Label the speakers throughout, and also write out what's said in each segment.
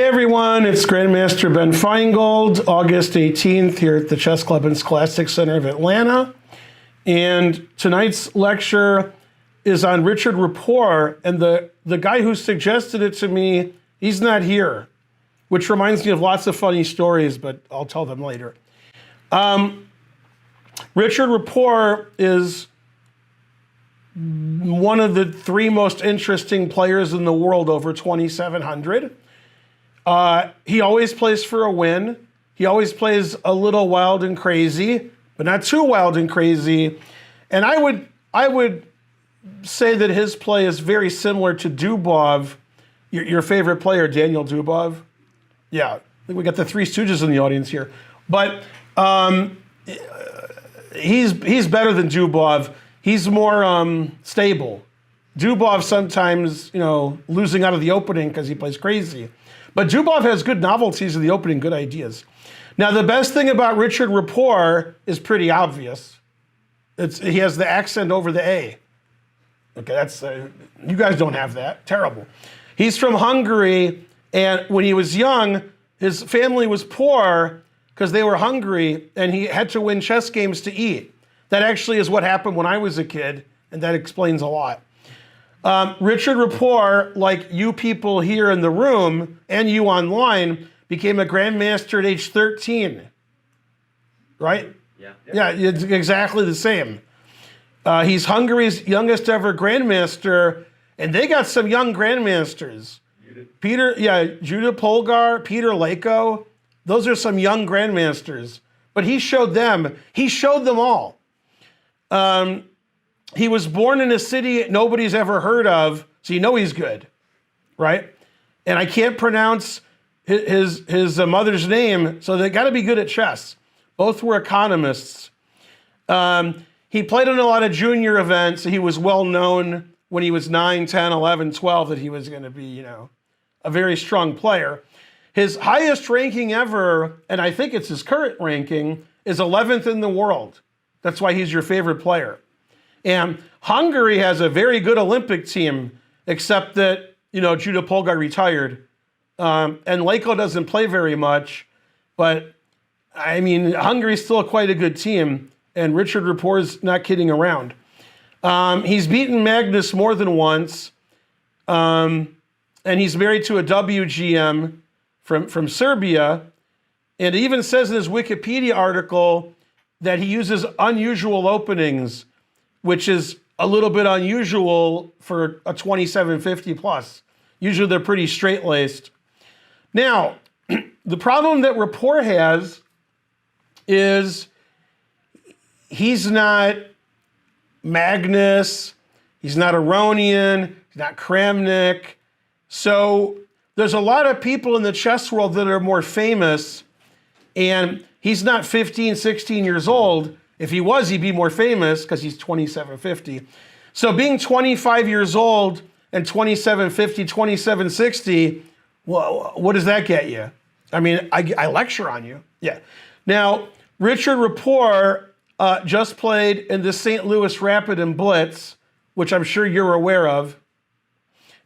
Speaker 1: everyone, it's Grandmaster Ben Feingold, August 18th here at the Chess Club and Scholastic Center of Atlanta. And tonight's lecture is on Richárd Rapport, and the guy who suggested it to me, he's not here, which reminds me of lots of funny stories, but I'll tell them later. Richárd Rapport is one of the three most interesting players in the world over 2,700. He always plays for a win. He always plays a little wild and crazy, but not too wild and crazy. And I would say that his play is very similar to Dubov, your favorite player, Daniel Dubov. Yeah, I think we got the Three Stooges in the audience here. But he's better than Dubov. He's more stable. Dubov sometimes, losing out of the opening because he plays crazy. But Dubov has good novelties in the opening, good ideas. Now, the best thing about Richárd Rapport is pretty obvious. He has the accent over the A. Okay, that's you guys don't have that. Terrible. He's from Hungary, and when he was young, his family was poor because they were hungry, and he had to win chess games to eat. That actually is what happened when I was a kid, and that explains a lot. Richárd Rapport, like you people here in the room and you online, became a grandmaster at age 13, right? Yeah, it's exactly the same. He's Hungary's youngest ever grandmaster, and they got some young grandmasters. Juda Polgar, Peter Leko, those are some young grandmasters. But he showed them all. He was born in a city nobody's ever heard of, so you know he's good, right? And I can't pronounce his mother's name, so they got to be good at chess. Both were economists. He played in a lot of junior events. He was well known when he was 9, 10, 11, 12 that he was going to be, a very strong player. His highest ranking ever, and I think it's his current ranking, is 11th in the world. That's why he's your favorite player. And Hungary has a very good Olympic team, except that, Juda Polgar retired. And Leko doesn't play very much, but I mean, Hungary's still quite a good team, and Richárd Rapport is not kidding around. He's beaten Magnus more than once, and he's married to a WGM from Serbia, and it even says in his Wikipedia article that he uses unusual openings, which is a little bit unusual for a 2750 plus. Usually they're pretty straight-laced. Now, the problem that Rapport has is he's not Magnus, he's not Aronian, he's not Kramnik. So there's a lot of people in the chess world that are more famous, and he's not 15, 16 years old. If he was, he'd be more famous because he's 2750. So being 25 years old and 2750, 2760, well, what does that get you? I mean, I lecture on you. Yeah. Now, Richárd Rapport just played in the St. Louis Rapid and Blitz, which I'm sure you're aware of.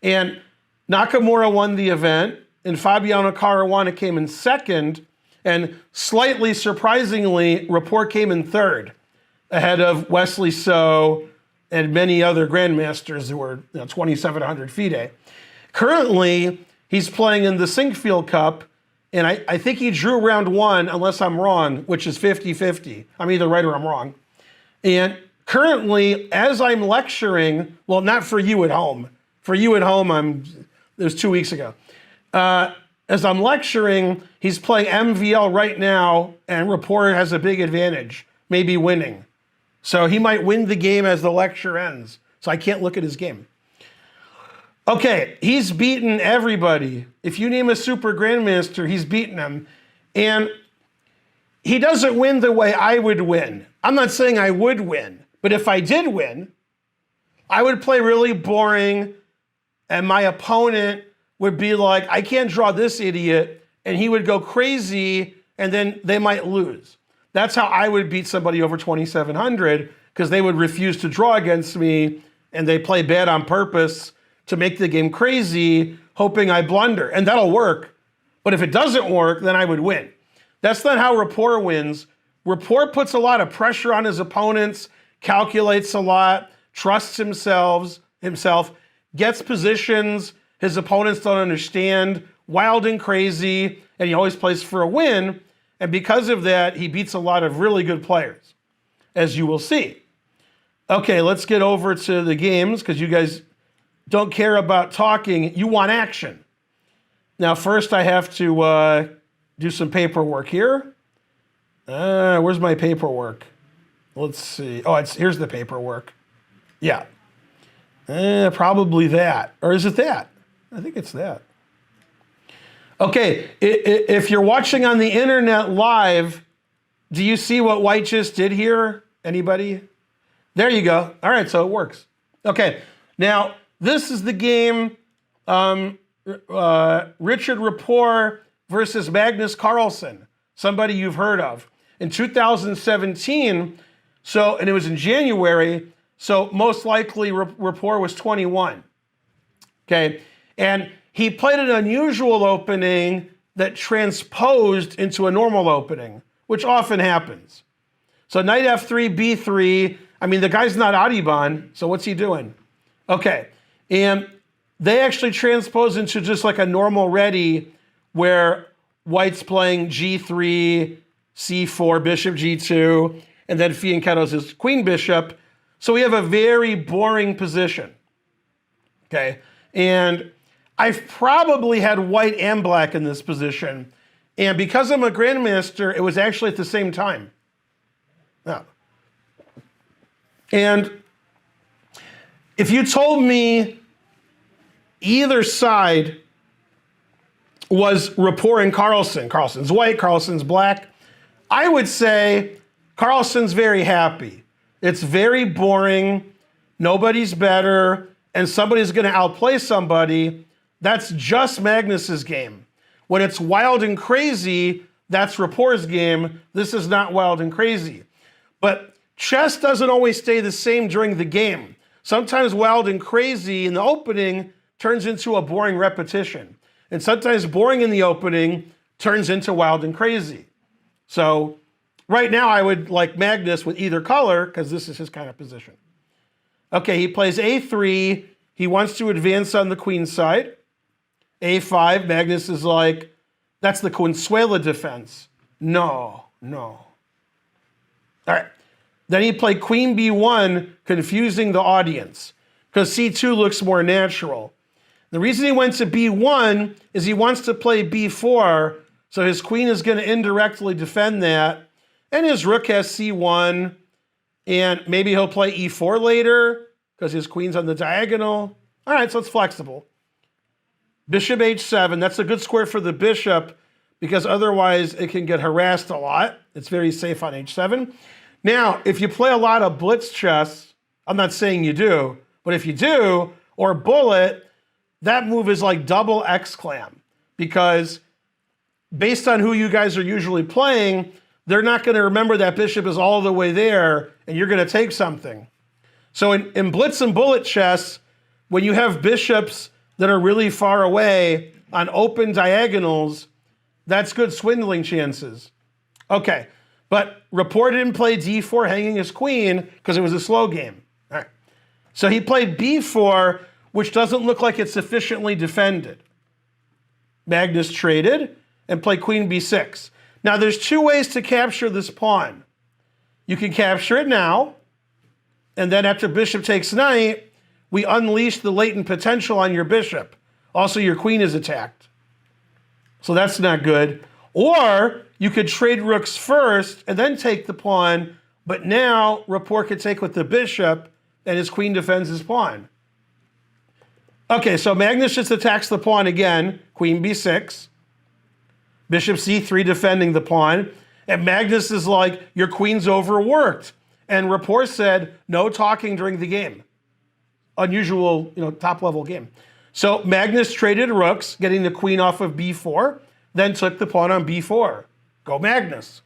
Speaker 1: And Nakamura won the event, and Fabiano Caruana came in second. And slightly surprisingly, Rapport came in third, ahead of Wesley So and many other grandmasters who were 2,700 FIDE. Currently, he's playing in the Sinkfield Cup, and I think he drew round one, unless I'm wrong, which is 50-50. I'm either right or I'm wrong. And currently, as I'm lecturing, well, not for you at home. For you at home, it was 2 weeks ago. As I'm lecturing, he's playing MVL right now, and Rapport has a big advantage, maybe winning. So he might win the game as the lecture ends. So I can't look at his game. Okay, he's beaten everybody. If you name a super grandmaster, he's beaten him. And he doesn't win the way I would win. I'm not saying I would win, but if I did win, I would play really boring, and my opponent would be like, I can't draw this idiot, and he would go crazy, and then they might lose. That's how I would beat somebody over 2,700, because they would refuse to draw against me, and they play bad on purpose to make the game crazy, hoping I blunder. And that'll work, But if it doesn't work, then I would win. That's not how Rapport wins. Rapport puts a lot of pressure on his opponents, calculates a lot, trusts himself, gets positions his opponents don't understand, wild and crazy, and he always plays for a win. And because of that, he beats a lot of really good players, as you will see. Okay, let's get over to the games, because you guys don't care about talking. You want action. Now, first I have to do some paperwork here. Where's my paperwork? Let's see. Oh, here's the paperwork. Yeah. Probably that. Or is it that? I think it's that. Okay, if you're watching on the internet live, do you see what white just did here? Anybody? There you go. All right, so it works. Okay, now this is the game Richárd Rapport versus Magnus Carlsen, somebody you've heard of. In 2017, and it was in January, so most likely Rapport was 21. Okay, and he played an unusual opening that transposed into a normal opening, which often happens. So knight f3, b3, I mean, the guy's not Audubon, so what's he doing? Okay, and they actually transpose into just like a normal ready where white's playing g3, c4, bishop g2, and then fianchetto's his queen bishop. So we have a very boring position, okay? And I've probably had white and black in this position. And because I'm a grandmaster, it was actually at the same time. Yeah. And if you told me either side was Rapport and Carlsen, Carlsen's white, Carlsen's black, I would say Carlsen's very happy. It's very boring, nobody's better, and somebody's gonna outplay somebody. That's just Magnus's game. When it's wild and crazy, that's Rapport's game. This is not wild and crazy. But chess doesn't always stay the same during the game. Sometimes wild and crazy in the opening turns into a boring repetition. And sometimes boring in the opening turns into wild and crazy. So right now I would like Magnus with either color because this is his kind of position. Okay, he plays a3. He wants to advance on the queen side. a5, Magnus is like, that's the Consuela defense. No. All right. Then he played queen b1, confusing the audience, because c2 looks more natural. The reason he went to b1 is he wants to play b4, so his queen is going to indirectly defend that, and his rook has c1, and maybe he'll play e4 later, because his queen's on the diagonal. All right, so it's flexible. Bishop h7, that's a good square for the bishop, because otherwise it can get harassed a lot. It's very safe on h7. Now, if you play a lot of blitz chess, I'm not saying you do, but if you do, or bullet, that move is like double X-clam, because based on who you guys are usually playing, they're not going to remember that bishop is all the way there, and you're going to take something. So in blitz and bullet chess, when you have bishops that are really far away on open diagonals, that's good swindling chances. Okay, but Rapport didn't play d4 hanging his queen because it was a slow game. All right. So he played b4, which doesn't look like it's sufficiently defended. Magnus traded and played queen b6. Now there's two ways to capture this pawn. You can capture it now, and then after bishop takes knight, we unleash the latent potential on your bishop. Also, your queen is attacked. So that's not good. Or you could trade rooks first and then take the pawn, but now Rapport could take with the bishop and his queen defends his pawn. Okay, so Magnus just attacks the pawn again, queen b6, bishop c3 defending the pawn, and Magnus is like, your queen's overworked. And Rapport said, no talking during the game. Unusual, top level game. So Magnus traded rooks, getting the queen off of b4, then took the pawn on b4. Go Magnus.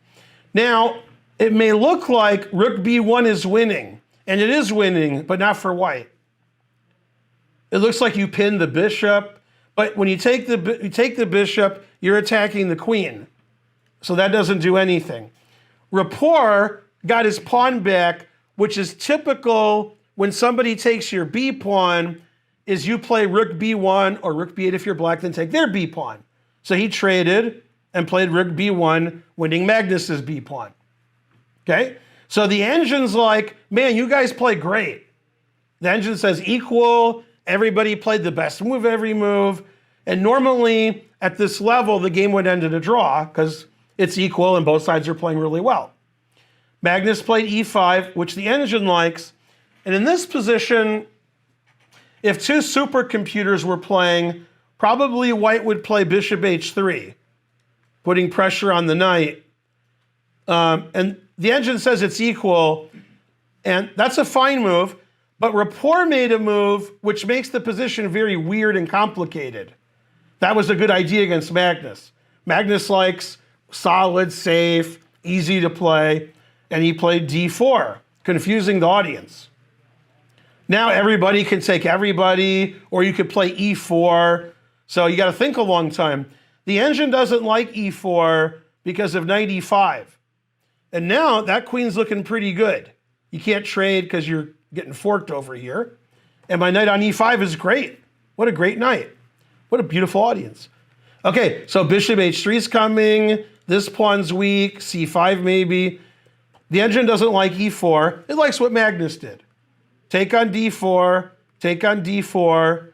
Speaker 1: Now, it may look like rook b1 is winning, and it is winning, but not for white. It looks like you pinned the bishop, But when you take the bishop, you're attacking the queen. So that doesn't do anything. Rapport got his pawn back, which is typical when somebody takes your b pawn, is you play rook b1 or rook b8 if you're black, then take their b pawn. So he traded and played rook b1, winning Magnus's b pawn. Okay? So the engine's like, man, you guys play great. The engine says equal, everybody played the best move every move, and normally at this level, the game would end in a draw because it's equal and both sides are playing really well. Magnus played e5, which the engine likes, and in this position, if two supercomputers were playing, probably white would play bishop h3, putting pressure on the knight. And the engine says it's equal, and that's a fine move, but Rapport made a move which makes the position very weird and complicated. That was a good idea against Magnus. Magnus likes solid, safe, easy to play, and he played d4, confusing the audience. Now everybody can take everybody, or you could play e4, so you got to think a long time. The engine doesn't like e4 because of knight e5. And now that queen's looking pretty good. You can't trade because you're getting forked over here. And my knight on e5 is great. What a great knight. What a beautiful audience. Okay, so bishop h3 is coming. This pawn's weak, c5 maybe. The engine doesn't like e4. It likes what Magnus did. Take on d4, take on d4,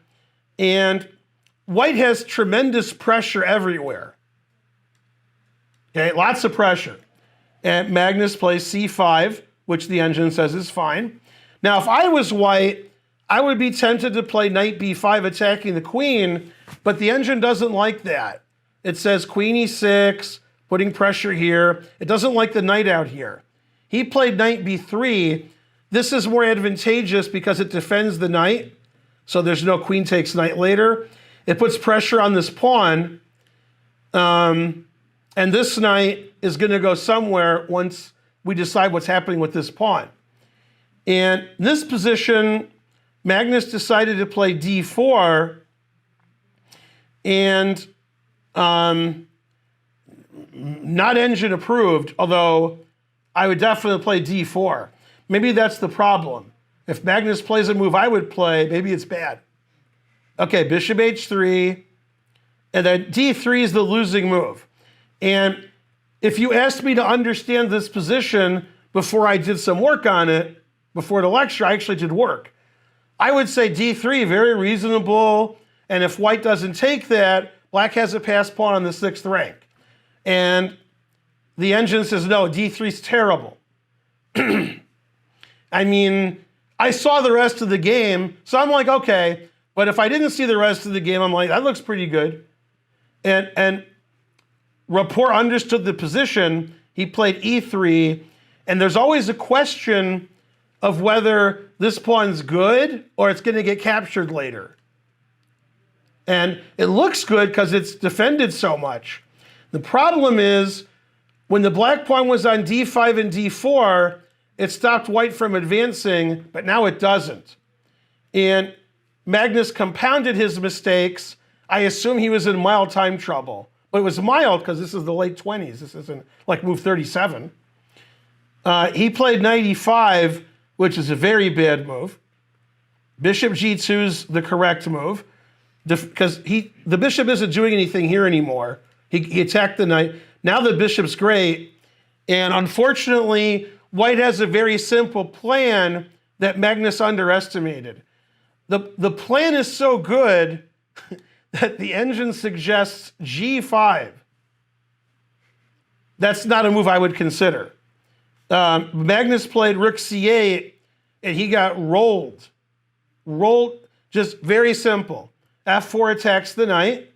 Speaker 1: and white has tremendous pressure everywhere. Okay, lots of pressure. And Magnus plays c5, which the engine says is fine. Now, if I was white, I would be tempted to play knight b5 attacking the queen, but the engine doesn't like that. It says queen e6, putting pressure here. It doesn't like the knight out here. He played knight b3. This is more advantageous because it defends the knight, so there's no queen takes knight later. It puts pressure on this pawn, and this knight is going to go somewhere once we decide what's happening with this pawn. And in this position, Magnus decided to play d4, and not engine approved, although I would definitely play d4. Maybe that's the problem. If Magnus plays a move I would play, maybe it's bad. Okay, bishop h3, and then d3 is the losing move. And if you asked me to understand this position before I did some work on it, before the lecture, I actually did work. I would say d3, very reasonable, and if white doesn't take that, black has a pass pawn on the 6th rank. And the engine says, no, d3 is terrible. I mean, I saw the rest of the game, so I'm like, okay, but if I didn't see the rest of the game, I'm like, that looks pretty good. And Rapport understood the position. He played e3, and there's always a question of whether this pawn's good or it's going to get captured later. And it looks good because it's defended so much. The problem is, when the black pawn was on d5 and d4, it stopped white from advancing, but now it doesn't. And Magnus compounded his mistakes. I assume he was in mild time trouble. But it was mild because this is the late 20s. This isn't like move 37. He played knight e5, which is a very bad move. Bishop g2 is the correct move because the bishop isn't doing anything here anymore. He attacked the knight. Now the bishop's great. And unfortunately, white has a very simple plan that Magnus underestimated. The plan is so good that the engine suggests g5. That's not a move I would consider. Magnus played rook c8, and he got rolled. Rolled, just very simple. f4 attacks the knight,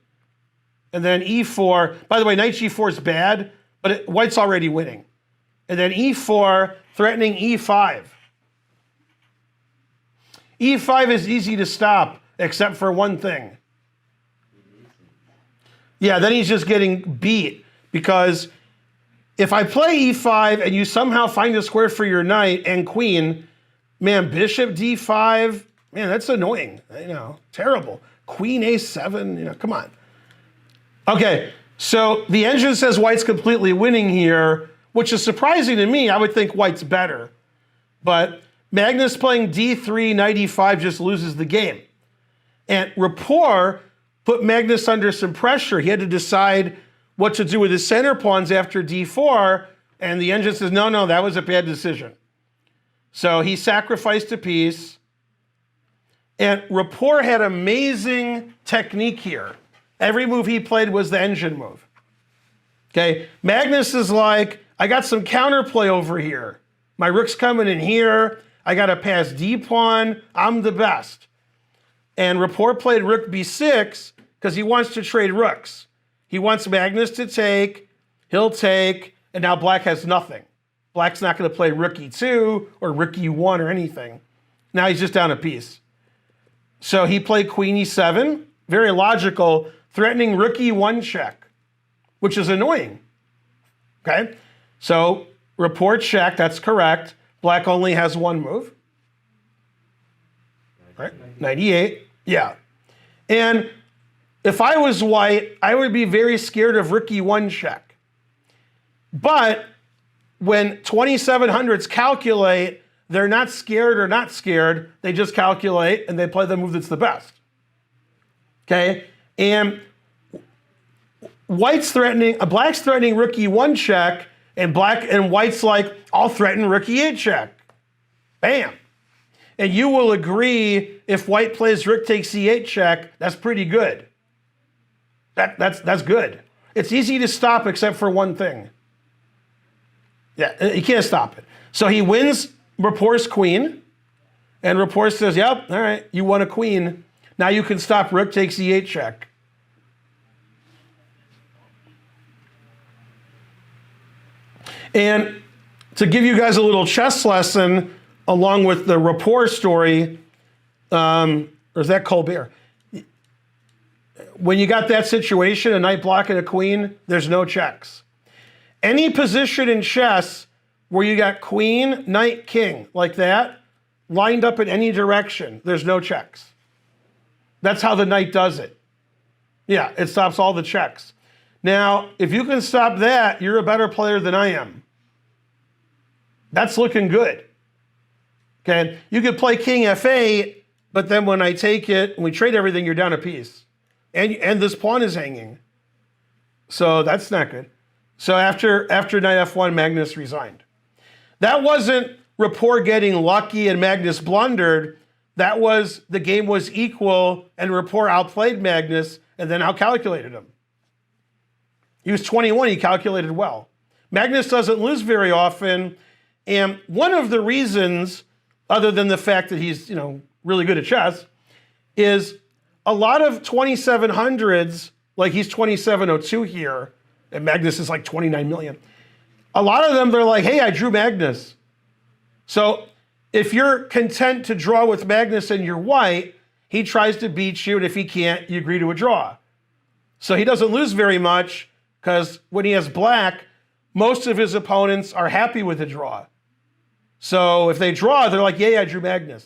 Speaker 1: and then e4. By the way, knight g4 is bad, but white's already winning. And then e4, threatening e5. e5 is easy to stop, except for one thing. Yeah, then he's just getting beat, because if I play e5 and you somehow find a square for your knight and queen, man, bishop d5, man, that's annoying, terrible. Queen A7, come on. Okay, so the engine says white's completely winning here, which is surprising to me. I would think white's better. But Magnus playing D3, knight E5 just loses the game. And Rapport put Magnus under some pressure. He had to decide what to do with his center pawns after D4, and the engine says, no, that was a bad decision. So he sacrificed a piece, and Rapport had amazing technique here. Every move he played was the engine move. Okay, Magnus is like, I got some counterplay over here. My rook's coming in here. I got to pass D pawn. I'm the best. And Rapport played rook B6 because he wants to trade rooks. He wants Magnus to take, he'll take, and now black has nothing. Black's not going to play rook E2 or rook E1 or anything. Now he's just down a piece. So he played queen E7, very logical, threatening rook E1 check, which is annoying. Okay, so Rapport check, that's correct. Black only has one move. Right, 98, yeah. And if I was white, I would be very scared of rook E1 check. But when 2700s calculate, they're not scared or not scared, they just calculate and they play the move that's the best. Okay, and black's threatening rook E1 check, and white's like, I'll threaten rook E8 check. Bam. And you will agree if white plays rook takes E8 check, that's pretty good. That's good. It's easy to stop except for one thing. Yeah, you can't stop it. So he wins Rapport's queen, and Rapport says, yep, all right, you won a queen. Now you can stop rook takes E8 check. And to give you guys a little chess lesson, along with the Rapport story, or is that Colbert? When you got that situation, a knight blocking a queen, there's no checks. Any position in chess where you got queen, knight, king, like that, lined up in any direction, there's no checks. That's how the knight does it. Yeah, it stops all the checks. Now, if you can stop that, you're a better player than I am. That's looking good. Okay, you could play king F8, but then when I take it and we trade everything, you're down a piece. And this pawn is hanging. So that's not good. So after knight F1, Magnus resigned. That wasn't Rapport getting lucky and Magnus blundered. That was the game was equal and Rapport outplayed Magnus and then outcalculated him. He was 21, he calculated well. Magnus doesn't lose very often, and one of the reasons, other than the fact that he's really good at chess, is a lot of 2700s, like he's 2702 here, and Magnus is like 29 million. A lot of them, they're like, hey, I drew Magnus. So if you're content to draw with Magnus and you're white, he tries to beat you, and if he can't, you agree to a draw. So he doesn't lose very much, because when he has black, most of his opponents are happy with the draw. So if they draw, they're like, yay, I drew Magnus.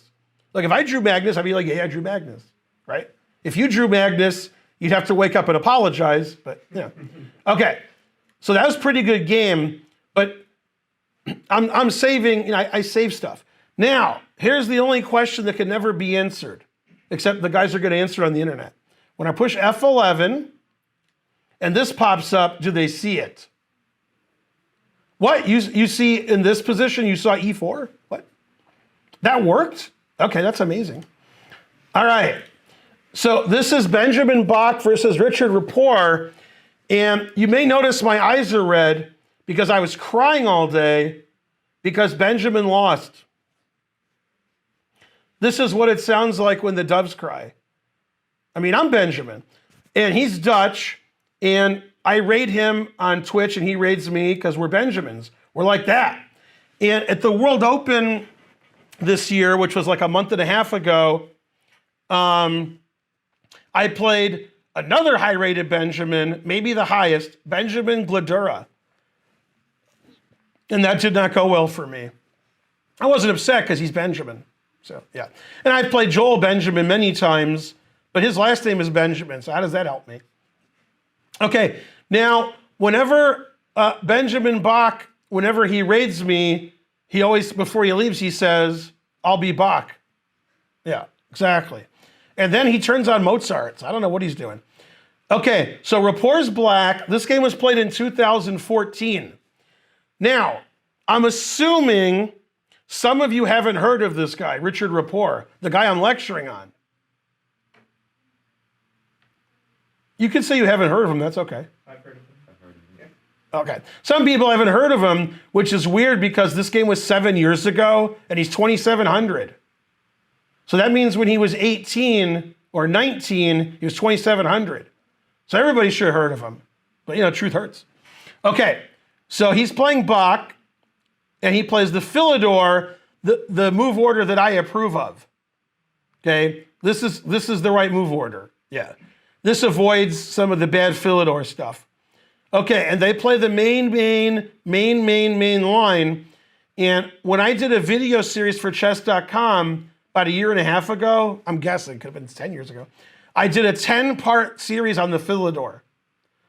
Speaker 1: Like if I drew Magnus, I'd be like, yay, I drew Magnus, right? If you drew Magnus, you'd have to wake up and apologize, but yeah. Okay, so that was a pretty good game, but I'm saving, I save stuff. Now, here's the only question that can never be answered, except the guys are gonna answer on the internet. When I push F11, and this pops up, do they see it? What, you see in this position, you saw E4? What? That worked? Okay, that's amazing. All right, so this is Benjamin Bach versus Richárd Rapport, and you may notice my eyes are red because I was crying all day because Benjamin lost. This is what it sounds like when the doves cry. I mean, I'm Benjamin, and he's Dutch, and I raid him on Twitch, and he raids me because we're Benjamins. We're like that. And at the World Open this year, which was like a month and a half ago, I played another high-rated Benjamin, maybe the highest, Benjamin Gladura. And that did not go well for me. I wasn't upset because he's Benjamin. So, yeah. And I've played Joel Benjamin many times, But his last name is Benjamin, so how does that help me? Okay, now, whenever Benjamin Bach, whenever he raids me, he always, before he leaves, he says, I'll be Bach. Yeah, exactly. And then he turns on Mozart. I don't know what he's doing. Okay, so Rapport's black. This game was played in 2014. Now, I'm assuming some of you haven't heard of this guy, Richárd Rapport, the guy I'm lecturing on. You can say you haven't heard of him, that's okay.
Speaker 2: I've heard of him.
Speaker 1: Okay. Some people haven't heard of him, which is weird because this game was 7 years ago and he's 2,700. So that means when he was 18 or 19, he was 2,700. So everybody should have heard of him. But you know, truth hurts. Okay. So he's playing Bach and he plays the Philidor, the move order that I approve of. Okay. This is the right move order. Yeah. This avoids some of the bad Philidor stuff. Okay, and they play the main line. And when I did a video series for chess.com about a year and a half ago, I'm guessing, could have been 10 years ago, I did a 10-part series on the Philidor.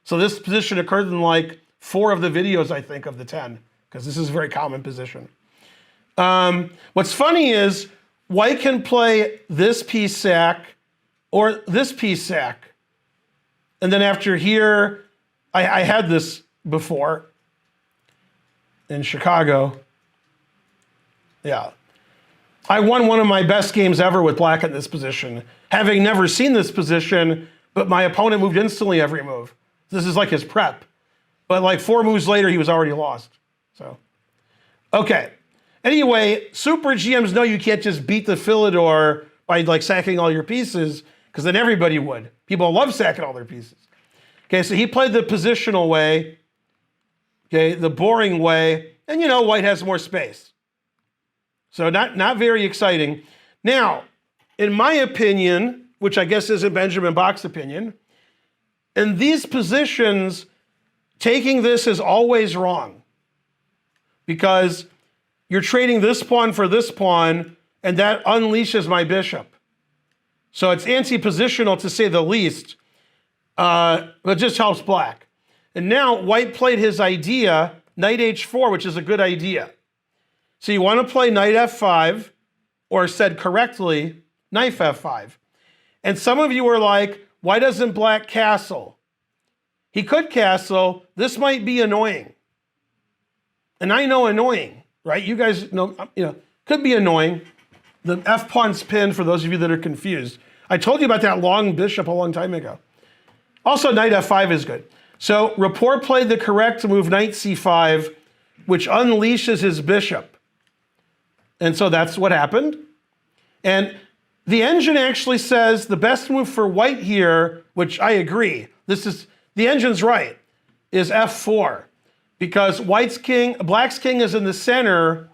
Speaker 1: So this position occurred in like 4 of the videos, I think, of the 10, because this is a very common position. What's funny is white can play this piece sack or this piece sack. And then after here, I had this before in Chicago. Yeah. I won one of my best games ever with black in this position, having never seen this position, but my opponent moved instantly every move. This is like his prep. But like 4 moves later, he was already lost. So, okay. Anyway, super GMs know you can't just beat the Philidor by like sacking all your pieces, because then everybody would. People love sacking all their pieces. Okay, so he played the positional way, okay, the boring way, and you know, white has more space. So not very exciting. Now, in my opinion, which I guess isn't Benjamin Bach's opinion, in these positions, taking this is always wrong, because you're trading this pawn for this pawn, and that unleashes my bishop. So it's anti-positional to say the least, but it just helps black. And now white played his idea, knight h4, which is a good idea. So you want to play knight f5, or said correctly, knight f5. And some of you are like, why doesn't black castle? He could castle. This might be annoying. And I know annoying, right? You guys know, could be annoying. The f pawn's pinned for those of you that are confused. I told you about that long bishop a long time ago. Also, knight f5 is good. So Rapport played the correct move, knight c5, which unleashes his bishop. And so that's what happened. And the engine actually says the best move for white here, which I agree, the engine's right, is f4. Because black's king is in the center,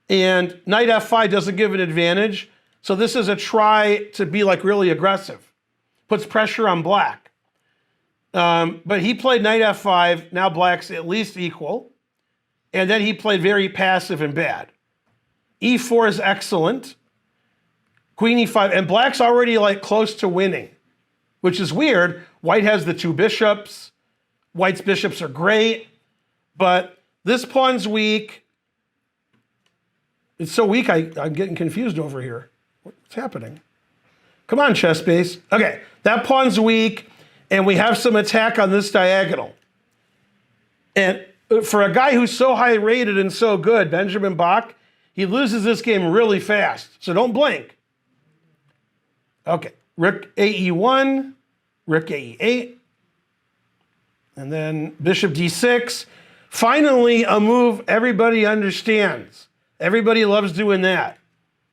Speaker 1: and knight f5 doesn't give an advantage. So this is a try to be like really aggressive. Puts pressure on black. But he played knight f5, now black's at least equal. And then he played very passive and bad. e4 is excellent. Queen e5, and black's already like close to winning, which is weird. White has the 2 bishops. White's bishops are great, but this pawn's weak. It's so weak, I'm getting confused over here. What's happening? Come on, chess base. Okay, that pawn's weak, and we have some attack on this diagonal. And for a guy who's so high rated and so good, Benjamin Bach, he loses this game really fast, so don't blink. Okay, rook ae1, rook ae8, and then bishop d6. Finally, a move everybody understands. Everybody loves doing that.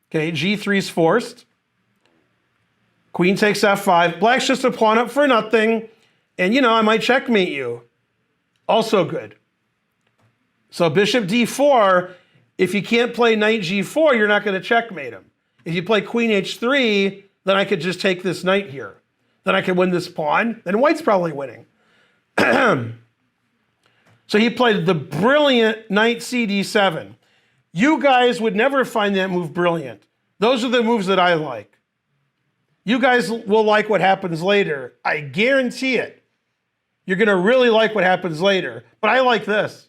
Speaker 1: Okay, g3's forced. Queen takes f5. Black's just a pawn up for nothing. And you know, I might checkmate you. Also good. So bishop d4, if you can't play knight g4, you're not going to checkmate him. If you play queen h3, then I could just take this knight here. Then I could win this pawn. Then white's probably winning. So he played the brilliant knight cd7. You guys would never find that move brilliant. Those are the moves that I like. You guys will like what happens later. I guarantee it. You're going to really like what happens later. But I like this.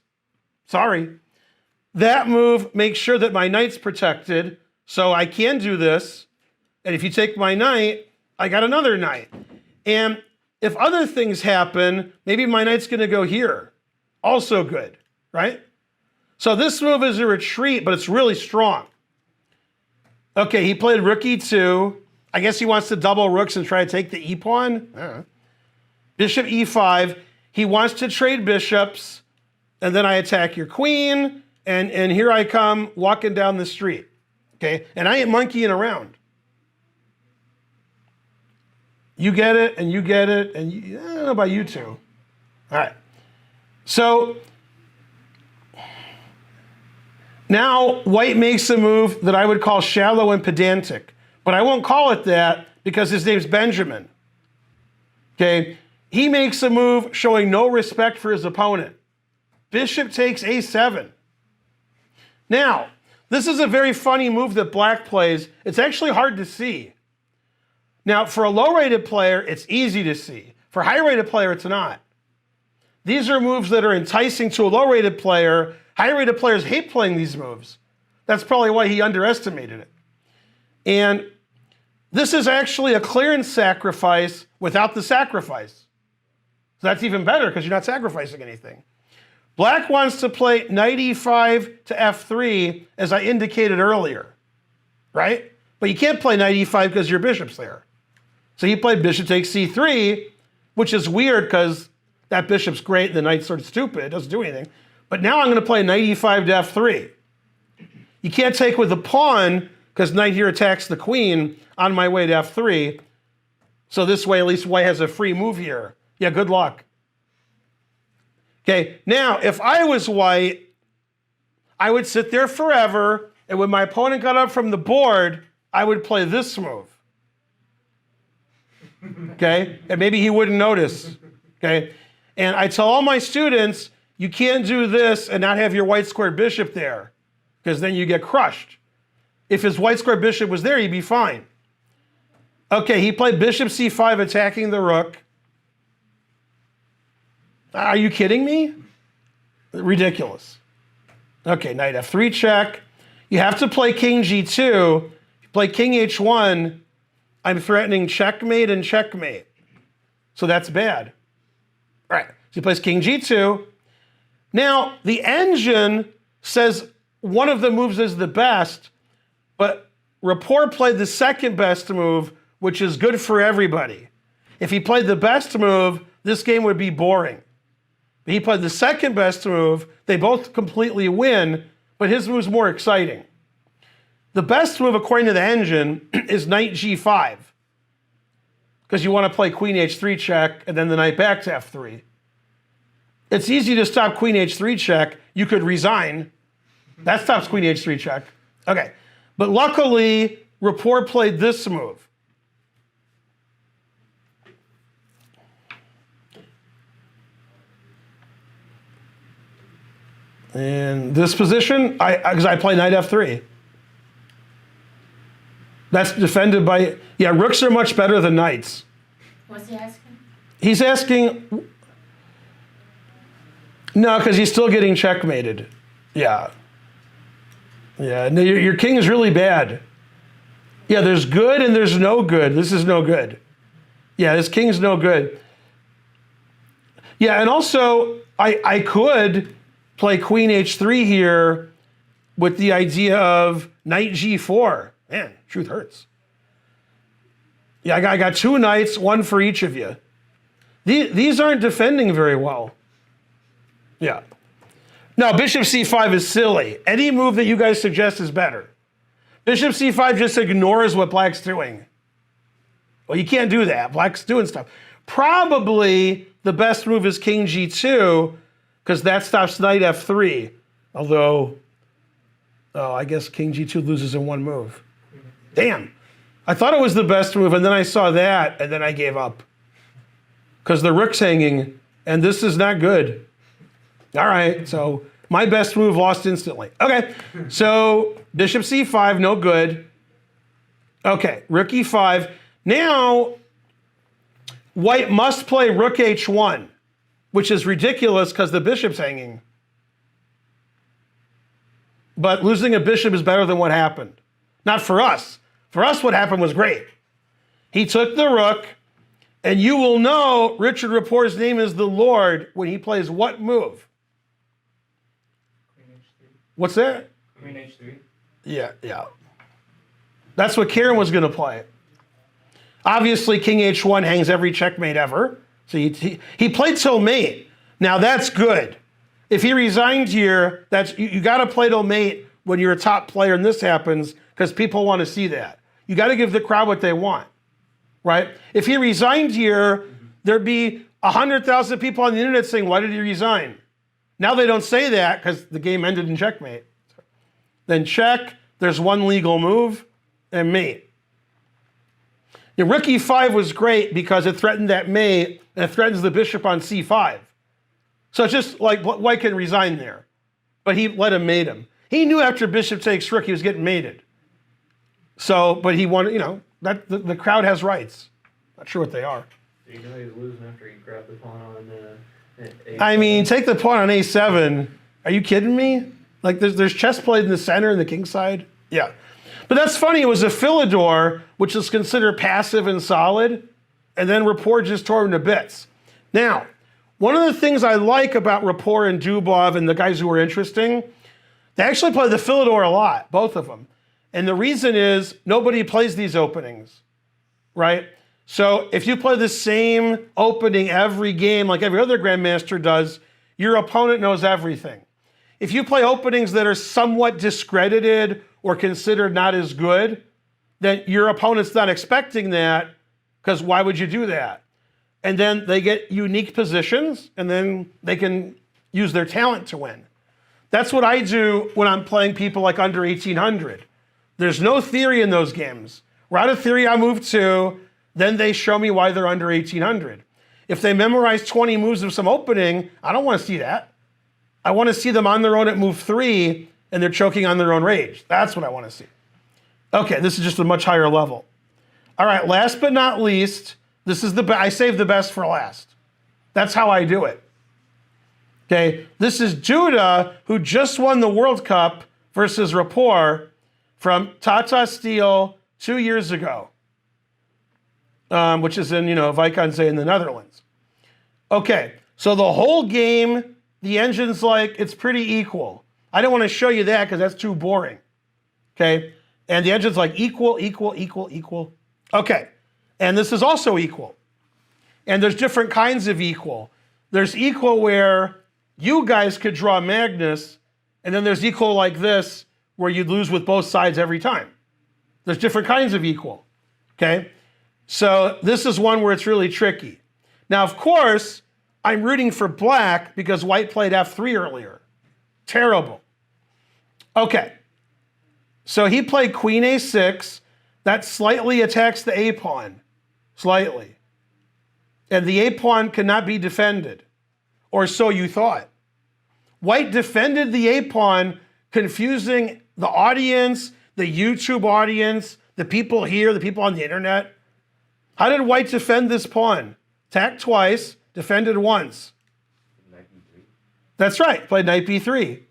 Speaker 1: Sorry. That move makes sure that my knight's protected, so I can do this. And if you take my knight, I got another knight. And if other things happen, maybe my knight's going to go here. Also good, right? So this move is a retreat, but it's really strong. Okay, he played rook e2. I guess he wants to double rooks and try to take the e-pawn. Bishop e5. He wants to trade bishops, and then I attack your queen, and here I come walking down the street. Okay, and I ain't monkeying around. You get it, and you get it, and I don't know about you two. All right. So now white makes a move that I would call shallow and pedantic, but I won't call it that because his name's Benjamin. Okay, he makes a move showing no respect for his opponent. Bishop takes a7. Now, this is a very funny move that black plays. It's actually hard to see. Now, for a low-rated player, it's easy to see. For a high-rated player, it's not. These are moves that are enticing to a low-rated player. High-rated players hate playing these moves. That's probably why he underestimated it. And this is actually a clearance sacrifice without the sacrifice. So that's even better because you're not sacrificing anything. Black wants to play knight e5 to f3, as I indicated earlier, right? But you can't play knight e5 because your bishop's there. So he played bishop takes c3, which is weird because that bishop's great and the knight's sort of stupid. It doesn't do anything. But now I'm going to play knight e5 to f3. You can't take with the pawn because knight here attacks the queen on my way to f3. So this way, at least white has a free move here. Yeah, good luck. Okay, now if I was white, I would sit there forever, and when my opponent got up from the board, I would play this move. Okay, and maybe he wouldn't notice. Okay, and I tell all my students, you can't do this and not have your white squared bishop there, because then you get crushed. If his white squared bishop was there, he'd be fine. Okay, he played bishop c5 attacking the rook. Are you kidding me? Ridiculous. Okay, knight f3 check. You have to play king g2. If you play king h1, I'm threatening checkmate and checkmate. So that's bad. All right, so he plays king g2. Now, the engine says one of the moves is the best, but Rapport played the second best move, which is good for everybody. If he played the best move, this game would be boring. But he played the second best move. They both completely win, but his move's more exciting. The best move, according to the engine, is knight g5, because you want to play queen h3 check and then the knight back to f3. It's easy to stop queen h3 check. You could resign. That stops queen h3 check. Okay, but luckily, Rapport played this move. In this position, because I play knight f3. That's defended by, yeah, rooks are much better than knights.
Speaker 2: What's he asking?
Speaker 1: He's asking, no, because he's still getting checkmated. Yeah. Yeah, no, your king is really bad. Yeah, there's good and there's no good. This is no good. Yeah, this king's no good. Yeah, and also, I could play queen h3 here with the idea of knight g4. Man, truth hurts. Yeah, I got two knights, one for each of you. These aren't defending very well. Yeah. No, bishop c5 is silly. Any move that you guys suggest is better. Bishop c5 just ignores what black's doing. Well, you can't do that. Black's doing stuff. Probably the best move is king g2, because that stops knight f3. Although, oh, I guess king g2 loses in one move. Damn. I thought it was the best move, and then I saw that, and then I gave up. Because the rook's hanging, and this is not good. All right, so my best move lost instantly. Okay, so bishop c5, no good. Okay, rook e5. Now, white must play rook h1, which is ridiculous because the bishop's hanging. But losing a bishop is better than what happened. Not for us. For us, what happened was great. He took the rook, and you will know Richárd Rapport's name is the Lord when he plays what move?
Speaker 2: Queen h3.
Speaker 1: What's that?
Speaker 2: Queen h3.
Speaker 1: Yeah. That's what Karen was going to play. Obviously, king h1 hangs every checkmate ever. So he played till mate. Now that's good. If he resigned here, you got to play till mate when you're a top player and this happens because people want to see that. You got to give the crowd what they want, right? If he resigned here, there'd be 100,000 people on the internet saying, why did he resign? Now they don't say that because the game ended in checkmate. Then check, there's one legal move, and mate. The rook e5 was great because it threatened that mate, and it threatens the bishop on c5. So it's just like white can resign there. But he let him mate him. He knew after bishop takes rook he was getting mated. So, but he wanted, that the crowd has rights. Not sure what they are.
Speaker 2: You know he was losing after he grabbed the pawn on a7.
Speaker 1: I mean, take the pawn on a7. Are you kidding me? Like there's chess played in the center and the king side. Yeah. But that's funny. It was a Philidor, which is considered passive and solid. And then Rapport just tore him to bits. Now, one of the things I like about Rapport and Dubov and the guys who are interesting, they actually play the Philidor a lot, both of them. And the reason is nobody plays these openings, right? So if you play the same opening every game like every other grandmaster does, your opponent knows everything. If you play openings that are somewhat discredited or considered not as good, then your opponent's not expecting that because why would you do that? And then they get unique positions and then they can use their talent to win. That's what I do when I'm playing people like under 1800. There's no theory in those games. We're out of theory on move 2, then they show me why they're under 1800. If they memorize 20 moves of some opening, I don't want to see that. I want to see them on their own at move 3 and they're choking on their own rage. That's what I want to see. Okay, this is just a much higher level. All right, last but not least, this is I saved the best for last. That's how I do it. Okay, this is Duda, who just won the World Cup versus Rapport from Tata Steel 2 years ago, which is in, Vikonsee in the Netherlands. Okay, so the whole game, the engine's like, it's pretty equal. I don't want to show you that because that's too boring. Okay, and the engine's like equal, equal, equal, equal. Okay, and this is also equal. And there's different kinds of equal. There's equal where you guys could draw Magnus, and then there's equal like this, where you'd lose with both sides every time. There's different kinds of equal, okay? So this is one where it's really tricky. Now, of course, I'm rooting for black because white played f3 earlier. Terrible. Okay, so he played queen a6. That slightly attacks the a pawn, slightly. And the a pawn cannot be defended, or so you thought. White defended the a pawn, confusing the audience, the YouTube audience, the people here, the people on the internet. How did white defend this pawn? Attacked twice, defended once.
Speaker 2: Knight b3.
Speaker 1: That's right, played knight b3.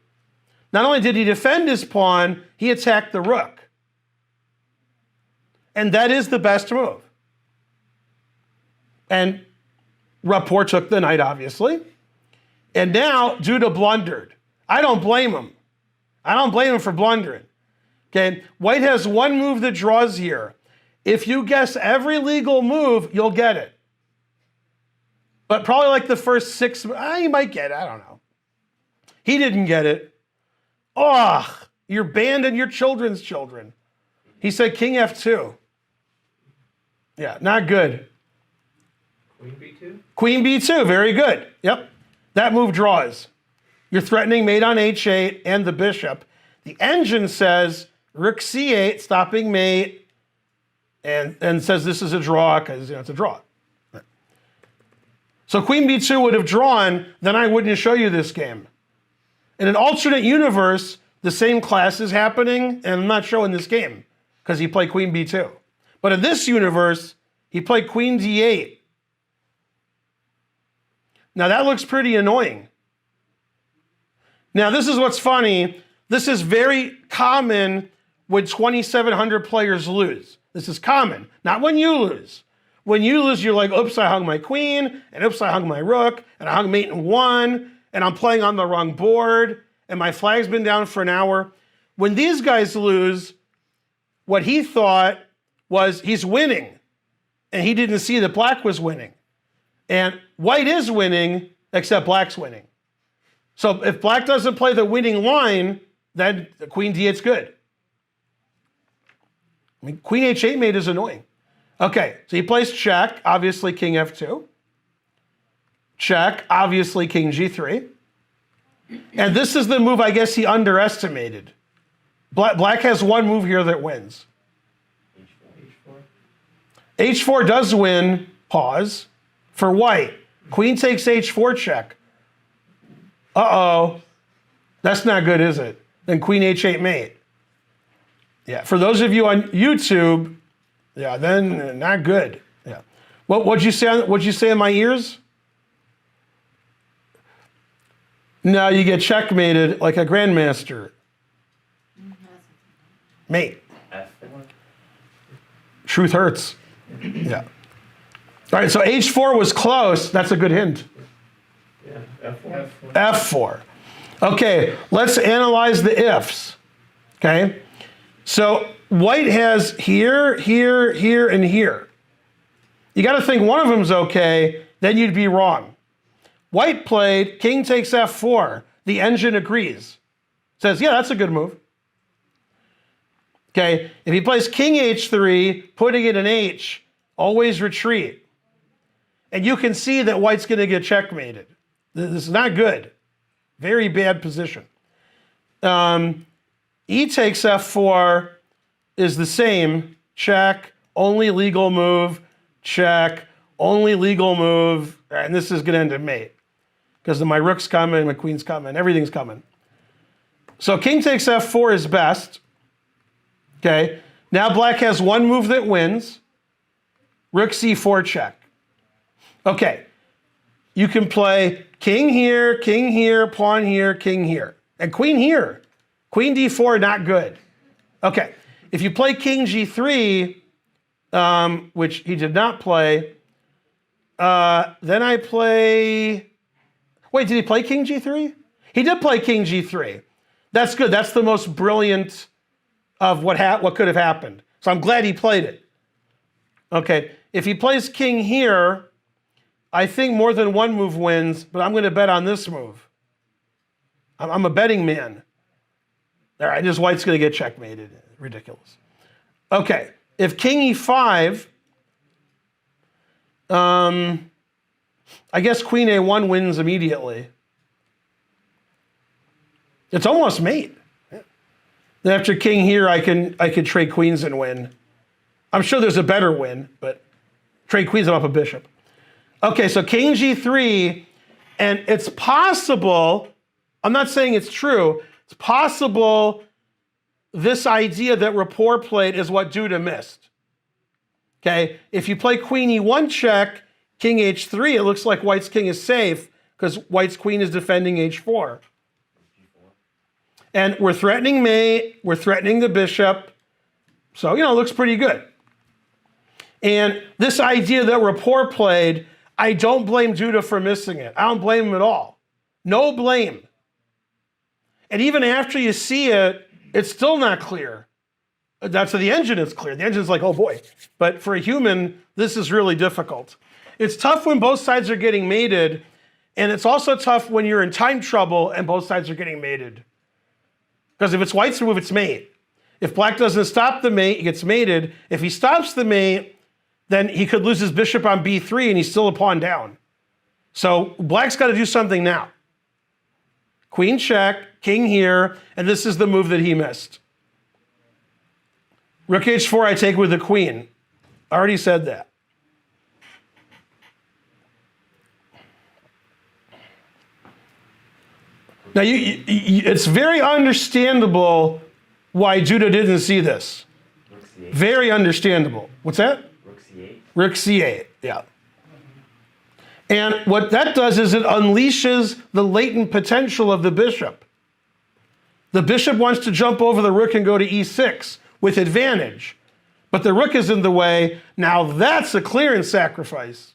Speaker 1: Not only did he defend his pawn, he attacked the rook. And that is the best move. And Rapport took the knight, obviously. And now Duda blundered. I don't blame him. I don't blame him for blundering. Okay, white has one move that draws here. If you guess every legal move, you'll get it. But probably like the first 6, you might get it, I don't know. He didn't get it. Oh, you're banned and your children's children. He said king f2. Yeah, not good.
Speaker 2: Queen b2?
Speaker 1: Queen b2, very good. Yep, that move draws. You're threatening mate on h8 and the bishop. The engine says rook c8, stopping mate, and says this is a draw because it's a draw. So queen b2 would have drawn, then I wouldn't show you this game. In an alternate universe, the same class is happening, and I'm not showing this game because he played queen b2. But in this universe, He played queen d8. Now that looks pretty annoying. Now this is what's funny. This is very common when 2,700 players lose. This is common, not when you lose. When you lose, you're like, oops, I hung my queen, and oops, I hung my rook, and I hung mate and won, and I'm playing on the wrong board, and my flag's been down for an hour. When these guys lose, what he thought was he's winning, and he didn't see that black was winning. And white is winning, except black's winning. So if black doesn't play the winning line, then the queen d8's good. I mean, queen h8 mate is annoying. Okay, so he plays check, obviously king f2. Check, obviously king g3. And this is the move I guess he underestimated. Black has one move here that wins. H4 does win, pause, for white. Queen takes h4 check. Uh-oh. That's not good, is it? Then queen h8 mate. Yeah, for those of you on YouTube, yeah, then not good. Yeah. What'd you say in my ears? No, you get checkmated like a grandmaster. Mate. Truth hurts. Yeah. All right, so h4 was close. That's a good hint.
Speaker 2: Yeah, F4.
Speaker 1: F4. Okay, let's analyze the ifs. Okay, so white has here, here, here, and here. You got to think one of them's okay, then you'd be wrong. White played king takes f4. The engine agrees. Says, yeah, that's a good move. Okay, if he plays king h3, putting it in h, always retreat. And you can see that white's going to get checkmated. This is not good. Very bad position. E takes f4 is the same. Check, only legal move, check, only legal move. And this is going to end in mate. Because my rook's coming, my queen's coming, everything's coming. So king takes f4 is best. Okay, now black has one move that wins. Rook c4 check. Okay, you can play king here, pawn here, king here. And queen here. Queen d4, not good. Okay, if you play king g3, which he did not play, then I play... Wait, did he play king g3? He did play king g3. That's good. That's the most brilliant of what could have happened. So I'm glad he played it. Okay, if he plays king here, I think more than one move wins, but I'm going to bet on this move. I'm a betting man. All right, this white's going to get checkmated. Ridiculous. Okay, if king e5, I guess queen a1 wins immediately. It's almost mate. Then after king here, I can trade queens and win. I'm sure there's a better win, but trade queens and up a bishop. Okay, so king g3, and it's possible, I'm not saying it's true, it's possible this idea that Rapport played is what Duda missed. Okay, if you play queen e1 check, king h3, it looks like white's king is safe because white's queen is defending h4. And we're threatening mate, we're threatening the bishop. So, it looks pretty good. And this idea that Rapport played, I don't blame Duda for missing it. I don't blame him at all. No blame. And even after you see it, it's still not clear. That's the engine is clear. The engine's like, oh boy. But for a human, this is really difficult. It's tough when both sides are getting mated, and it's also tough when you're in time trouble and both sides are getting mated. Because if it's white's move, it's mate. If black doesn't stop the mate, he gets mated. If he stops the mate, then he could lose his bishop on b3 and he's still a pawn down. So black's got to do something now. Queen check, king here, and this is the move that he missed. Rook h4, I take with the queen. I already said that. Now, it's very understandable why Duda didn't see this. Very understandable. What's that?
Speaker 3: Rook c8.
Speaker 2: C8.
Speaker 1: Rook C8, yeah. And what that does is it unleashes the latent potential of the bishop. The bishop wants to jump over the rook and go to E6 with advantage. But the rook is in the way. Now that's a clearance sacrifice.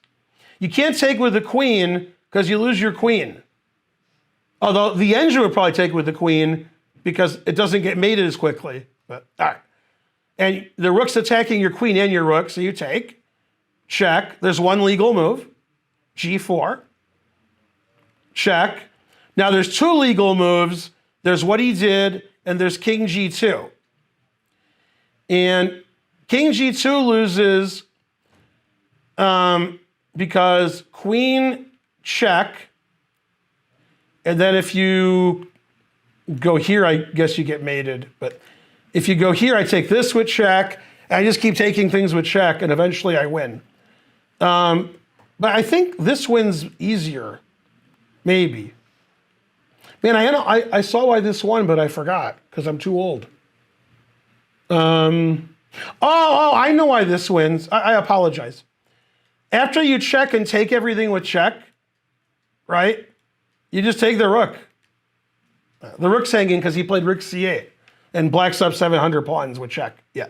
Speaker 1: You can't take with the queen because you lose your queen. Although the engine would probably take with the queen because it doesn't get mated as quickly. But all right. And the rook's attacking your queen and your rook, so you take. Check. There's one legal move. G4. Check. Now there's two legal moves. There's what he did, and there's King G2. And King G2 loses because queen check, and then if you go here, I guess you get mated. But if you go here, I take this with check. I just keep taking things with check, and eventually I win. But I think this win's easier, maybe. Man, I saw why this won, but I forgot because I'm too old. I know why this wins. I apologize. After you check and take everything with check, right? You just take the rook. The rook's hanging because he played rook c8, and black's up 700 pawns with check. Yeah.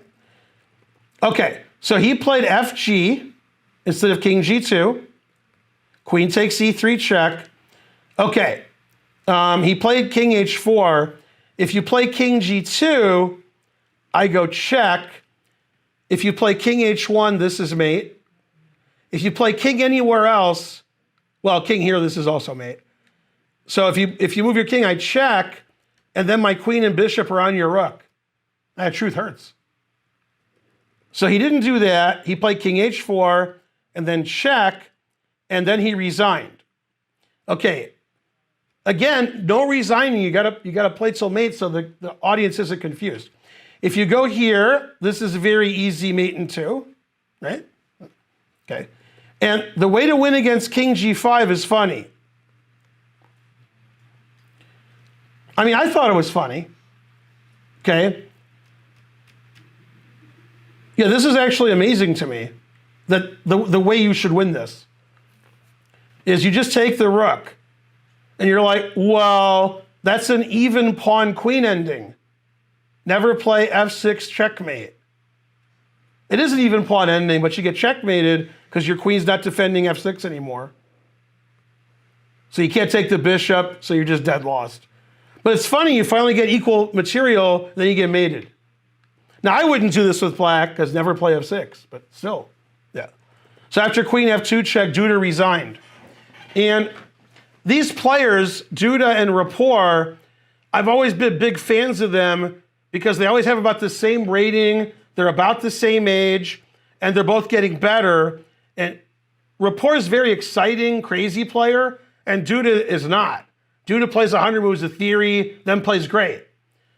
Speaker 1: Okay, so he played fg instead of king g2. Queen takes e3 check. Okay. He played king h4. If you play king g2, I go check. If you play king h1, this is mate. If you play king anywhere else, well, king here, this is also mate. So if you move your king, I check, and then my queen and bishop are on your rook. That truth hurts. So he didn't do that. He played king h4, and then check, and then he resigned. Okay. Again, no resigning. You gotta play till mate so the audience isn't confused. If you go here, this is very easy mate in 2, right? Okay. And the way to win against king g5 is funny. I mean, I thought it was funny. Okay. Yeah, this is actually amazing to me. That the way you should win this is you just take the rook. And you're like, well, that's an even pawn queen ending. Never play f6 checkmate. It is an even pawn ending, but you get checkmated because your queen's not defending f6 anymore. So you can't take the bishop, so you're just dead lost. But it's funny, you finally get equal material, then you get mated. Now, I wouldn't do this with black because never play f6, but still, yeah. So after queen f2 check, Duda resigned. And these players, Duda and Rapport, I've always been big fans of them because they always have about the same rating, they're about the same age, and they're both getting better. And Rapport is very exciting, crazy player, and Duda is not. Duda plays 100 moves of theory, then plays great.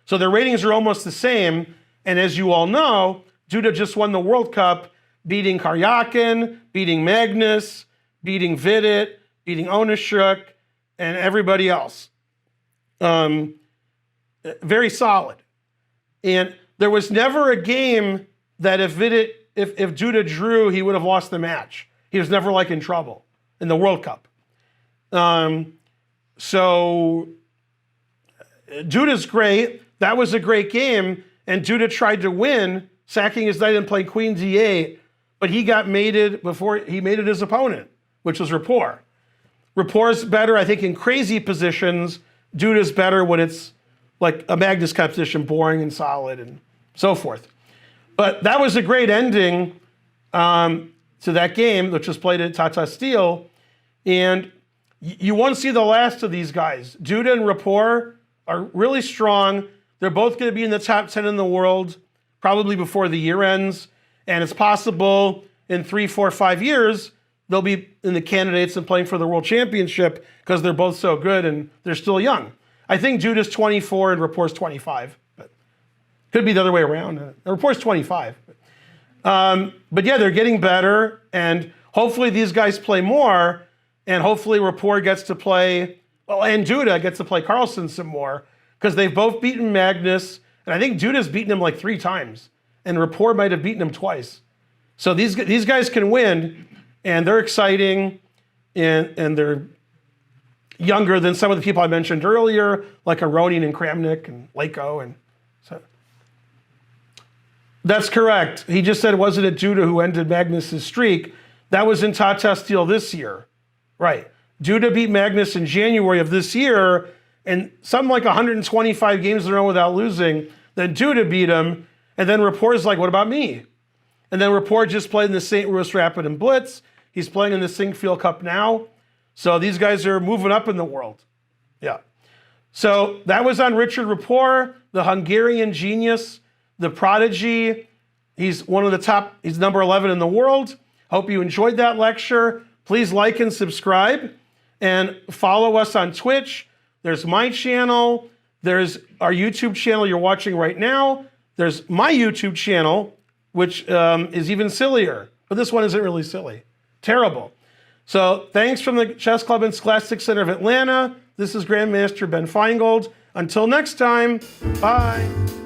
Speaker 1: So their ratings are almost the same, and as you all know, Duda just won the World Cup, beating Karyakin, beating Magnus, beating Vidit, beating Onishuk, and everybody else. Very solid. And there was never a game that if Duda drew, he would have lost the match. He was never like in trouble in the World Cup. So Duda's great. That was a great game. And Duda tried to win, sacking his knight and playing queen d8, but he got mated before he mated his opponent, which was Rapport. Rapport's better, I think, in crazy positions. Duda's better when it's like a Magnus competition, boring and solid and so forth. But that was a great ending to that game, which was played at Tata Steel. And you won't see the last of these guys. Duda and Rapport are really strong. They're both going to be in the top 10 in the world, probably before the year ends. And it's possible in 3, 4, 5 years, they'll be in the candidates and playing for the world championship because they're both so good and they're still young. I think Duda's 24 and Rapport's 25. But could be the other way around. Rapport's 25. But yeah, they're getting better, and hopefully these guys play more, and hopefully Rapport gets to play, and Duda gets to play Carlsen some more, because they've both beaten Magnus, and I think Duda's beaten him like 3 times, and Rapport might have beaten him twice. So these guys can win, and they're exciting, and they're younger than some of the people I mentioned earlier, like Aronian and Kramnik and Lako. And so that's correct. He just said, wasn't it Duda who ended Magnus's streak? That was in Tata Steel this year. Right. Duda beat Magnus in January of this year, and something like 125 games in a row without losing. Then Duda beat him, and then Rapport's like, what about me? And then Rapport just played in the St. Louis Rapid and Blitz. He's playing in the Sinkfield Cup now. So these guys are moving up in the world. Yeah. So that was on Richárd Rapport, the Hungarian genius, the prodigy. He's one of the top, he's number 11 in the world. Hope you enjoyed that lecture. Please like and subscribe and follow us on Twitch. There's my channel. There's our YouTube channel you're watching right now. There's my YouTube channel, which is even sillier. But this one isn't really silly. Terrible. So thanks from the Chess Club and Scholastic Center of Atlanta. This is Grandmaster Ben Feingold. Until next time, bye.